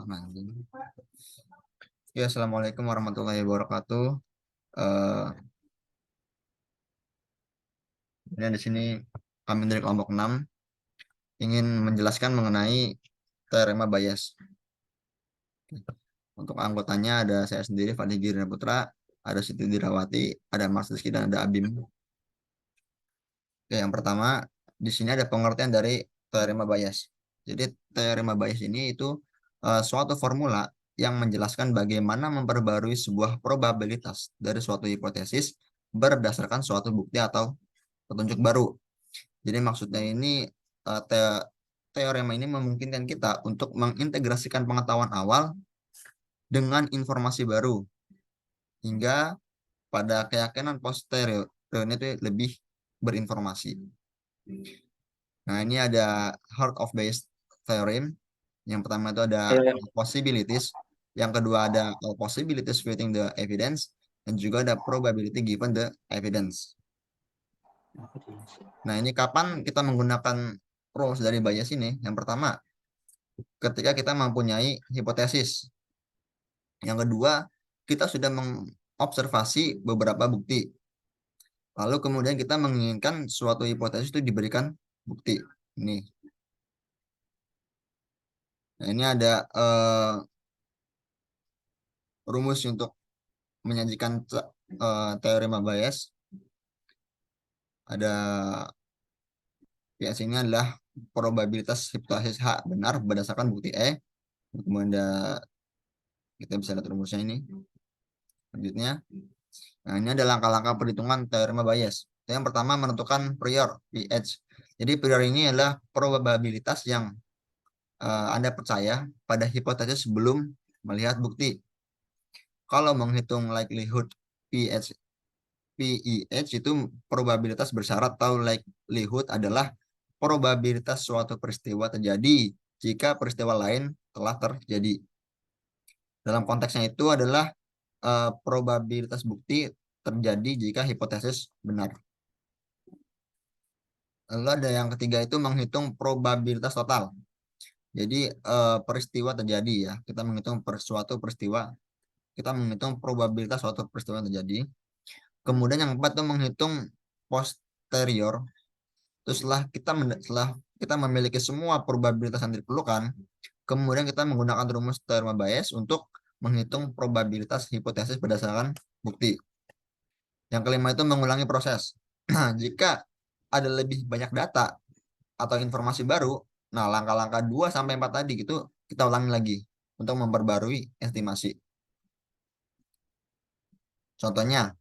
Bismillahirrahmanirrahim. Ya, Assalamualaikum warahmatullahi wabarakatuh. Eh ini di sini kami dari kelompok 6 ingin menjelaskan mengenai teorema Bayes. Untuk anggotanya ada saya sendiri, Fadli Girina Putra, ada Siti Dirawati, ada Mas Rizky, dan ada Abim. Oke, yang pertama, di sini ada pengertian dari teorema Bayes. Jadi, teorema Bayes ini itu suatu formula yang menjelaskan bagaimana memperbarui sebuah probabilitas dari suatu hipotesis berdasarkan suatu bukti atau petunjuk baru. Jadi maksudnya ini teorema ini memungkinkan kita untuk mengintegrasikan pengetahuan awal dengan informasi baru hingga pada keyakinan posterior itu lebih berinformasi. Nah, ini ada heart of Bayes theorem. Yang pertama itu ada possibilities, yang kedua ada all possibilities fitting the evidence, dan juga ada probability given the evidence. Nah, ini kapan kita menggunakan rules dari Bayes ini? Yang pertama, ketika kita mempunyai hipotesis. Yang kedua, kita sudah mengobservasi beberapa bukti. Lalu kemudian kita menginginkan suatu hipotesis itu diberikan bukti. Nah, ini ada rumus untuk menyajikan teorema Bayes. Ada sini adalah probabilitas hipotesis H benar berdasarkan bukti E. Kemudian kita bisa lihat rumusnya ini. Selanjutnya, nah ini ada langkah-langkah perhitungan teorema Bayes. Yang pertama menentukan prior PH. Jadi prior ini adalah probabilitas yang Anda percaya pada hipotesis sebelum melihat bukti. Kalau menghitung likelihood PEH itu probabilitas bersyarat atau likelihood adalah probabilitas suatu peristiwa terjadi jika peristiwa lain telah terjadi. Dalam konteksnya itu adalah probabilitas bukti terjadi jika hipotesis benar. Lalu ada yang ketiga itu menghitung probabilitas total. Jadi peristiwa terjadi ya. Kita menghitung suatu peristiwa. Kita menghitung probabilitas suatu peristiwa yang terjadi. Kemudian yang keempat itu menghitung posterior. Terus setelah kita memiliki semua probabilitas yang diperlukan, kemudian kita menggunakan rumus teorema Bayes untuk menghitung probabilitas hipotesis berdasarkan bukti. Yang kelima itu mengulangi proses. Nah, jika ada lebih banyak data atau informasi baru, nah langkah-langkah 2 sampai 4 tadi gitu kita ulangi lagi untuk memperbarui estimasi. Contohnya,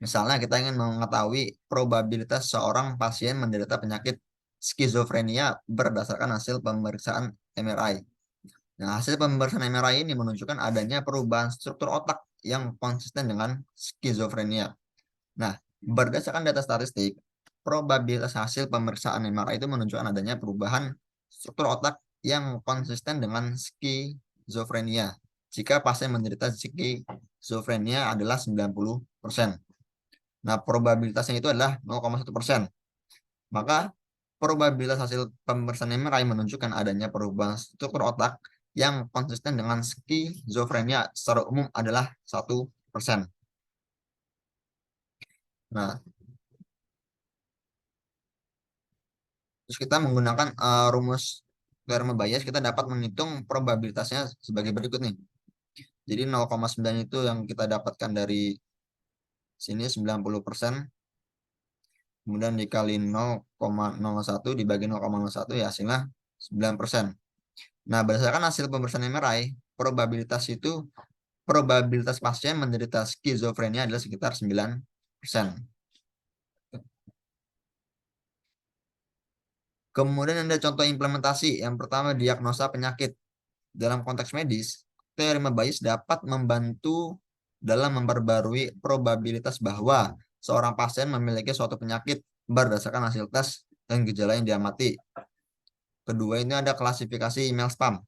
misalnya kita ingin mengetahui probabilitas seorang pasien menderita penyakit skizofrenia berdasarkan hasil pemeriksaan MRI. Nah, hasil pemeriksaan MRI ini menunjukkan adanya perubahan struktur otak yang konsisten dengan skizofrenia. Nah, berdasarkan data statistik, probabilitas hasil pemeriksaan MRI itu menunjukkan adanya perubahan struktur otak yang konsisten dengan skizofrenia. Jika pasien menderita skizofrenia adalah 90%. Nah, probabilitasnya itu adalah 0,1%. Maka probabilitas hasil pemeriksaan MRI menunjukkan adanya perubahan struktur otak yang konsisten dengan skizofrenia secara umum adalah 1%. Nah, terus kita menggunakan rumus teorema Bayes, kita dapat menghitung probabilitasnya sebagai berikut nih. Jadi 0,9 itu yang kita dapatkan dari sini 90%. Kemudian dikali 0,01 dibagi 0,01 ya hasilnya 9%. Nah, berdasarkan hasil pemeriksaan MRI, probabilitas pasien menderita skizofrenia adalah sekitar 9%. Kemudian ada contoh implementasi. Yang pertama, diagnosa penyakit. Dalam konteks medis, teorema Bayes dapat membantu dalam memperbarui probabilitas bahwa seorang pasien memiliki suatu penyakit berdasarkan hasil tes dan gejala yang diamati. Kedua, ini ada klasifikasi email spam.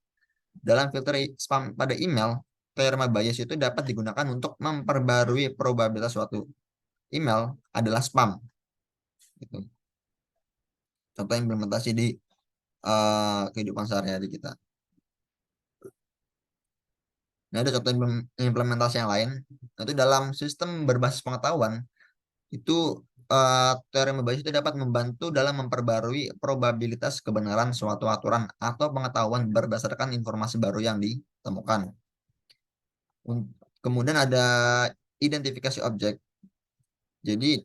Dalam filter spam pada email, teorema Bayes itu dapat digunakan untuk memperbarui probabilitas suatu email adalah spam. Gitu. Contoh implementasi di kehidupan sehari-hari kita. Nah, ada contoh implementasi yang lain. Itu dalam sistem berbasis pengetahuan, itu teorema Bayes itu dapat membantu dalam memperbarui probabilitas kebenaran suatu aturan atau pengetahuan berdasarkan informasi baru yang ditemukan. Kemudian ada identifikasi objek. Jadi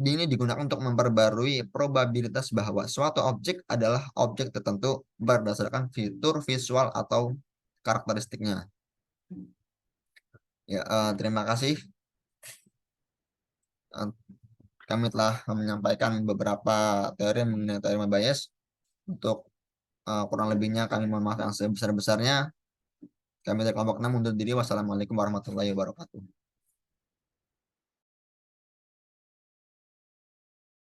ini digunakan untuk memperbarui probabilitas bahwa suatu objek adalah objek tertentu berdasarkan fitur visual atau karakteristiknya. Ya, terima kasih. Eh, Kami telah menyampaikan beberapa teori mengenai teorema Bayes. Untuk kurang lebihnya kami mohon maaf yang sebesar-besarnya. Kami dari kelompok 6 undur diri. Wassalamualaikum warahmatullahi wabarakatuh.